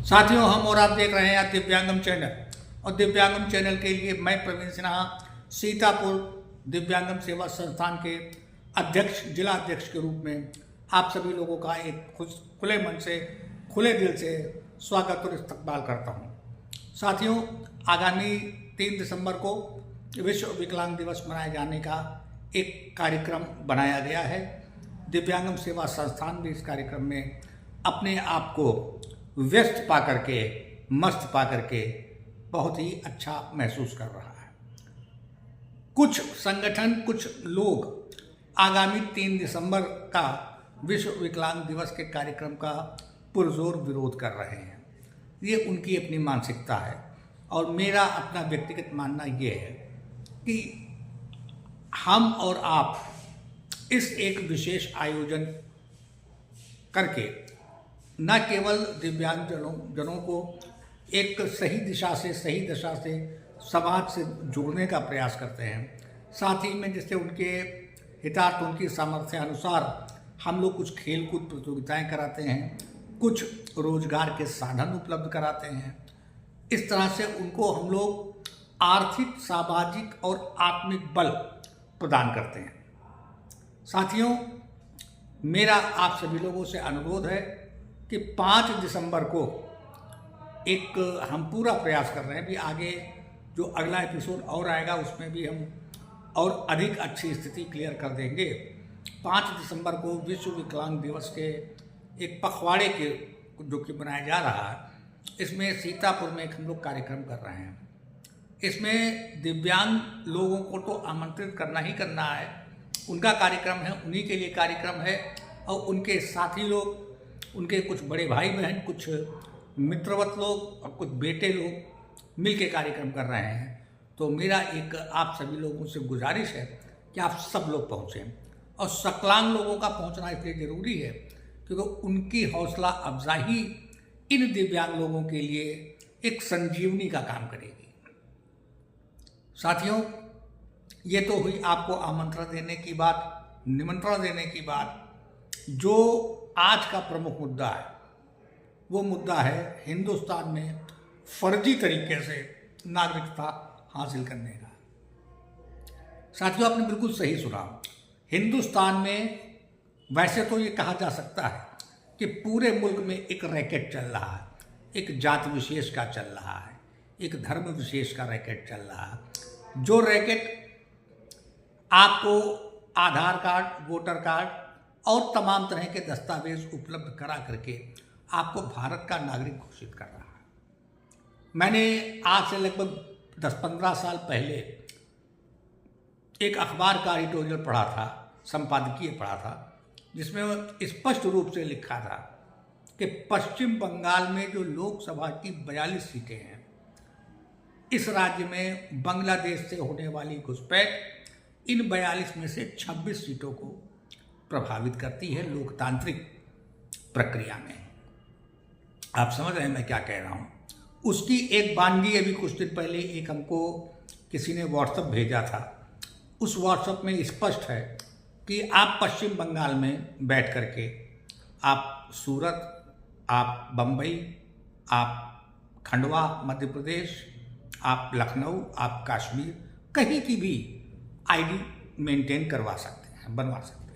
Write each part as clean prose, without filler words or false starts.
साथियों, हम और आप देख रहे हैं दिव्यांगम चैनल। और दिव्यांगम चैनल के लिए मैं प्रवीण सिन्हा सीतापुर दिव्यांगम सेवा संस्थान के अध्यक्ष, जिला अध्यक्ष के रूप में आप सभी लोगों का एक खुले मन से, खुले दिल से स्वागत और इस्तकबाल करता हूं। साथियों, आगामी 3 दिसंबर को विश्व विकलांग दिवस मनाए जाने का एक कार्यक्रम बनाया गया है। दिव्यांगम सेवा संस्थान भी इस कार्यक्रम में अपने आप को व्यस्त पा करके, मस्त पा करके बहुत ही अच्छा महसूस कर रहा है। कुछ संगठन, कुछ लोग आगामी 3 दिसंबर का विश्व विकलांग दिवस के कार्यक्रम का पुरजोर विरोध कर रहे हैं। ये उनकी अपनी मानसिकता है और मेरा अपना व्यक्तिगत मानना ये है कि हम और आप इस एक विशेष आयोजन करके न केवल दिव्यांग जनों को एक सही दिशा से, सही दशा से समाज से जोड़ने का प्रयास करते हैं, साथ ही में जिससे उनके हितार्थ, उनकी सामर्थ्य अनुसार हम लोग कुछ खेलकूद प्रतियोगिताएं कराते हैं, कुछ रोजगार के साधन उपलब्ध कराते हैं। इस तरह से उनको हम लोग आर्थिक, सामाजिक और आत्मिक बल प्रदान करते हैं। साथियों, मेरा आप सभी लोगों से अनुरोध है कि 5 दिसंबर को एक हम पूरा प्रयास कर रहे हैं। भी आगे जो अगला एपिसोड और आएगा उसमें भी हम और अधिक अच्छी स्थिति क्लियर कर देंगे। 5 दिसंबर को विश्व विकलांग दिवस के एक पखवाड़े के जो कि बनाया जा रहा है, इसमें सीतापुर में एक हम लोग कार्यक्रम कर रहे हैं। इसमें दिव्यांग लोगों को तो आमंत्रित करना ही करना है, उनका कार्यक्रम है, उन्हीं के लिए कार्यक्रम है। और उनके साथी लोग, उनके कुछ बड़े भाई बहन, कुछ मित्रवत लोग और कुछ बेटे लोग मिल के कार्यक्रम कर रहे हैं। तो मेरा एक आप सभी लोगों से गुजारिश है कि आप सब लोग पहुँचें। और सकलांग लोगों का पहुँचना इसलिए ज़रूरी है क्योंकि उनकी हौसला अफजाई इन दिव्यांग लोगों के लिए एक संजीवनी का काम करेगी। साथियों, ये तो हुई आपको आमंत्रण देने की बात, निमंत्रण देने की बात। जो आज का प्रमुख मुद्दा है वो मुद्दा है हिंदुस्तान में फर्जी तरीके से नागरिकता हासिल करने का। साथियों, आपने बिल्कुल सही सुना। हिंदुस्तान में वैसे तो ये कहा जा सकता है कि पूरे मुल्क में एक रैकेट चल रहा है, एक जाति विशेष का चल रहा है, एक धर्म विशेष का रैकेट चल रहा है। जो रैकेट आपको आधार कार्ड, वोटर कार्ड और तमाम तरह के दस्तावेज उपलब्ध करा करके आपको भारत का नागरिक घोषित कर रहा है। मैंने आज से लगभग 10-15 साल पहले एक अखबार का एडिटोरियल पढ़ा था, संपादकीय पढ़ा था, जिसमें स्पष्ट रूप से लिखा था कि पश्चिम बंगाल में जो लोकसभा की 42 सीटें हैं, इस राज्य में बांग्लादेश से होने वाली घुसपैठ इन 42 में से 26 सीटों को प्रभावित करती है लोकतांत्रिक प्रक्रिया में। आप समझ रहे हैं मैं क्या कह रहा हूँ। उसकी एक वानगी अभी कुछ दिन पहले एक हमको किसी ने व्हाट्सएप भेजा था। उस व्हाट्सएप में स्पष्ट है कि आप पश्चिम बंगाल में बैठ करके आप सूरत, आप बम्बई, आप खंडवा मध्य प्रदेश, आप लखनऊ, आप कश्मीर, कहीं की भी आईडी मेंटेन करवा सकते हैं, बनवा सकते हैं।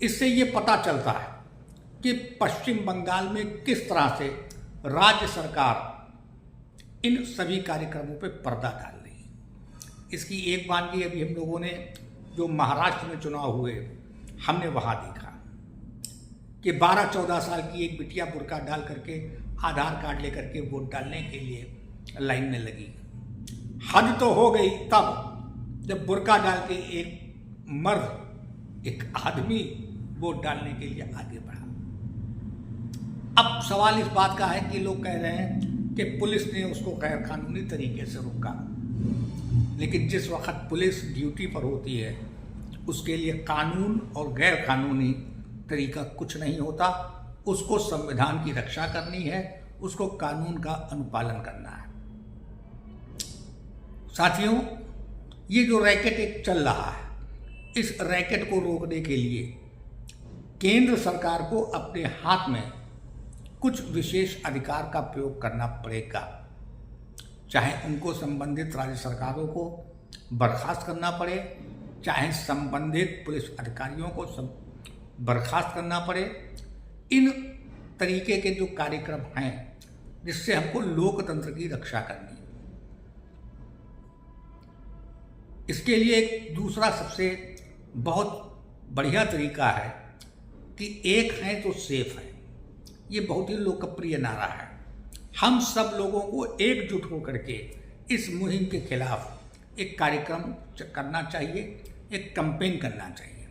इससे ये पता चलता है कि पश्चिम बंगाल में किस तरह से राज्य सरकार इन सभी कार्यक्रमों पे पर्दा डाल रही है। इसकी एक वानगी अभी हम लोगों ने जो महाराष्ट्र में चुनाव हुए, हमने वहाँ देखा कि 12-14 साल की एक बिटिया बुर्का डाल करके आधार कार्ड लेकर के वोट डालने के लिए लाइन में लगी। हद तो हो गई तब जब बुर्का डाल के एक मर्द, एक आदमी वोट डालने के लिए आगे बढ़ा। अब सवाल इस बात का है कि लोग कह रहे हैं कि पुलिस ने उसको गैर कानूनी तरीके से रोका, लेकिन जिस वक्त पुलिस ड्यूटी पर होती है उसके लिए कानून और गैर कानूनी तरीका कुछ नहीं होता। उसको संविधान की रक्षा करनी है, उसको कानून का अनुपालन करना है। साथियों, ये जो रैकेट एक चल रहा है, इस रैकेट को रोकने के लिए केंद्र सरकार को अपने हाथ में कुछ विशेष अधिकार का प्रयोग करना पड़ेगा, चाहे उनको संबंधित राज्य सरकारों को बर्खास्त करना पड़े, चाहे संबंधित पुलिस अधिकारियों को बर्खास्त करना पड़े। इन तरीके के जो कार्यक्रम हैं जिससे हमको लोकतंत्र की रक्षा करनी है, इसके लिए एक दूसरा सबसे बहुत बढ़िया तरीका है कि एक है तो सेफ है। ये बहुत ही लोकप्रिय नारा है। हम सब लोगों को एकजुट होकर के इस मुहिम के खिलाफ एक कार्यक्रम करना चाहिए, एक कैंपेन करना चाहिए।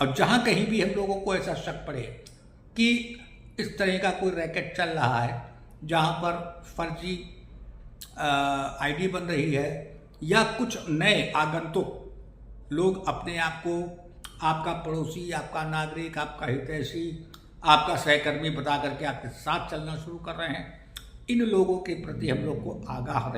और जहाँ कहीं भी हम लोगों को ऐसा शक पड़े कि इस तरह का कोई रैकेट चल रहा है, जहाँ पर फर्जी आईडी बन रही है या कुछ नए आगंतुक लोग अपने आप को आपका पड़ोसी, आपका नागरिक, आपका हितैषी, आपका सहकर्मी बता करके आपके साथ चलना शुरू कर रहे हैं, इन लोगों के प्रति हम लोग को आगाह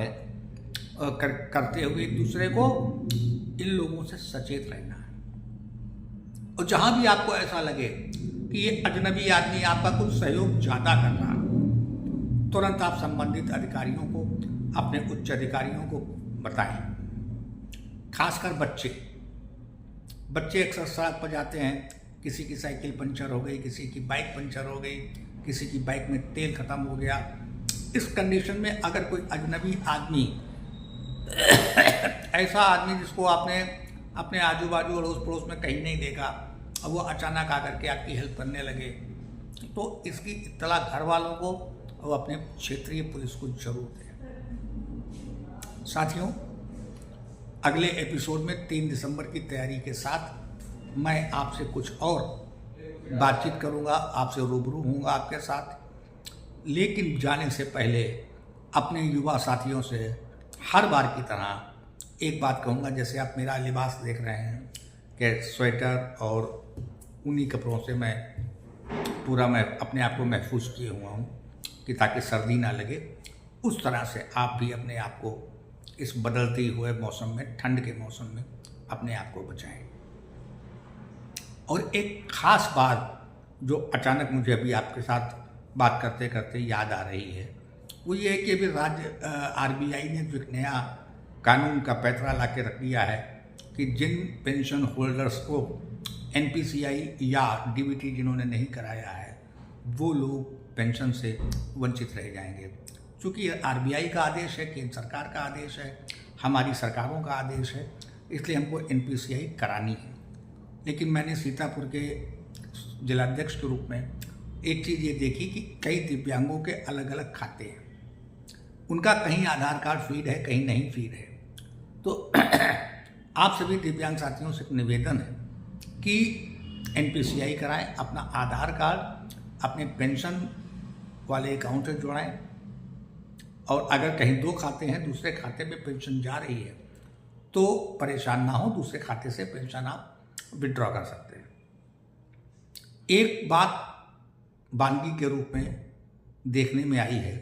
करते हुए एक दूसरे को इन लोगों से सचेत रहना है। और जहाँ भी आपको ऐसा लगे कि ये अजनबी आदमी आपका कुछ सहयोग ज़्यादा कर रहा, तुरंत आप संबंधित अधिकारियों को, अपने उच्च अधिकारियों को बताएं। खासकर बच्चे अक्सर सड़क पर जाते हैं, किसी की साइकिल पंचर हो गई, किसी की बाइक पंचर हो गई, किसी की बाइक में तेल ख़त्म हो गया। इस कंडीशन में अगर कोई अजनबी आदमी, ऐसा आदमी जिसको आपने अपने आजू बाजू अड़ोस पड़ोस में कहीं नहीं देखा, और वो अचानक आकर के आपकी हेल्प करने लगे, तो इसकी इत्तला घर वालों को और अपने क्षेत्रीय पुलिस को जरूर दें। साथियों, अगले एपिसोड में 3 दिसंबर की तैयारी के साथ मैं आपसे कुछ और बातचीत करूंगा, आपसे रूबरू होऊंगा आपके साथ। लेकिन जाने से पहले अपने युवा साथियों से हर बार की तरह एक बात कहूंगा। जैसे आप मेरा लिबास देख रहे हैं कि स्वेटर और ऊनी कपड़ों से मैं अपने आप को महफूज किए हुआ हूँ कि ताकि सर्दी ना लगे, उस तरह से आप भी अपने आप को इस बदलते हुए मौसम में, ठंड के मौसम में अपने आप को बचाएं। और एक ख़ास बात जो अचानक मुझे अभी आपके साथ बात करते करते याद आ रही है, वो ये है कि अभी राज्य RBI ने जो एक नया कानून का पैतरा ला के रख दिया है कि जिन पेंशन होल्डर्स को NPCI या DBT जिन्होंने नहीं कराया है, वो लोग पेंशन से वंचित रह जाएंगे। चूँकि RBI का आदेश है, केंद्र सरकार का आदेश है, हमारी सरकारों का आदेश है, इसलिए हमको NPCI करानी है। लेकिन मैंने सीतापुर के जिलाध्यक्ष के रूप में एक चीज़ ये देखी कि कई दिव्यांगों के अलग अलग खाते हैं, उनका कहीं आधार कार्ड फीड है, कहीं नहीं फीड है। तो आप सभी दिव्यांग साथियों से एक निवेदन है कि NPCI कराएं, अपना आधार कार्ड अपने पेंशन वाले अकाउंट से जोड़ाएं, और अगर कहीं 2 खाते हैं, दूसरे खाते में पेंशन जा रही है, तो परेशान ना हो, दूसरे खाते से पेंशन आप विड्रॉ कर सकते हैं। एक बात वानगी के रूप में देखने में आई है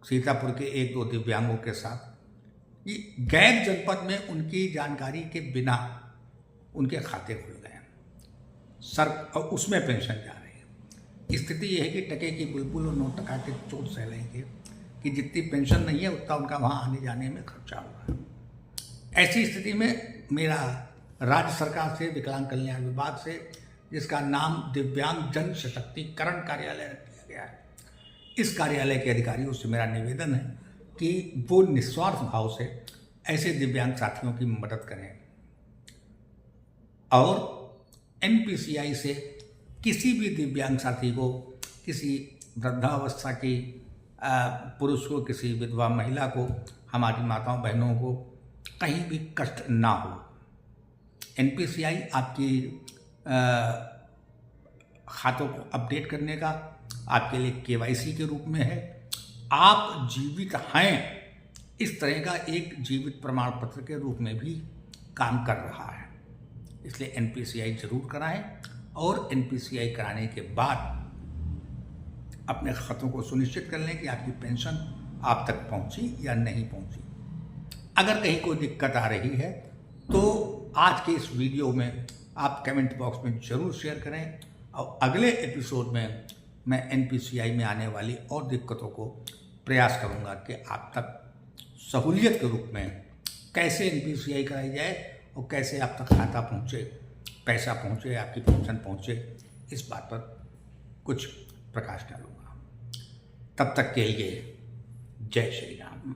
सीतापुर के 1-2 दिव्यांगों के साथ, कि गैर जनपद में उनकी जानकारी के बिना उनके खाते खुल गए और उसमें पेंशन जा रही है। स्थिति यह है कि टके की बुलबुल और 9 टका के चोट सह लेंगे कि जितनी पेंशन नहीं है उतना उनका वहाँ आने जाने में खर्चा हो रहा है। ऐसी स्थिति में मेरा राज्य सरकार से, विकलांग कल्याण विभाग से, जिसका नाम दिव्यांग जन सशक्तिकरण कार्यालय रख दिया गया है, इस कार्यालय के अधिकारियों से मेरा निवेदन है कि वो निस्वार्थ भाव से ऐसे दिव्यांग साथियों की मदद करें, और NPCI से किसी भी दिव्यांग साथी को, किसी वृद्धावस्था की पुरुष को, किसी विधवा महिला को, हमारी माताओं बहनों को कहीं भी कष्ट ना हो। NPCI आपकी खातों को अपडेट करने का आपके लिए KYC के रूप में है। आप जीवित हैं, इस तरह का एक जीवित प्रमाण पत्र के रूप में भी काम कर रहा है। इसलिए NPCI जरूर कराएं, और NPCI कराने के बाद अपने खातों को सुनिश्चित कर लें कि आपकी पेंशन आप तक पहुंची या नहीं पहुंची। अगर कहीं कोई दिक्कत आ रही है तो आज के इस वीडियो में आप कमेंट बॉक्स में ज़रूर शेयर करें, और अगले एपिसोड में मैं NPCI में आने वाली और दिक्कतों को प्रयास करूंगा कि आप तक सहूलियत के रूप में कैसे NPCI कराई जाए और कैसे आप तक खाता पहुंचे, पैसा पहुंचे, आपकी पेंशन पहुंचे, इस बात पर कुछ प्रकाश डालूंगा। तब तक के लिए जय श्री राम।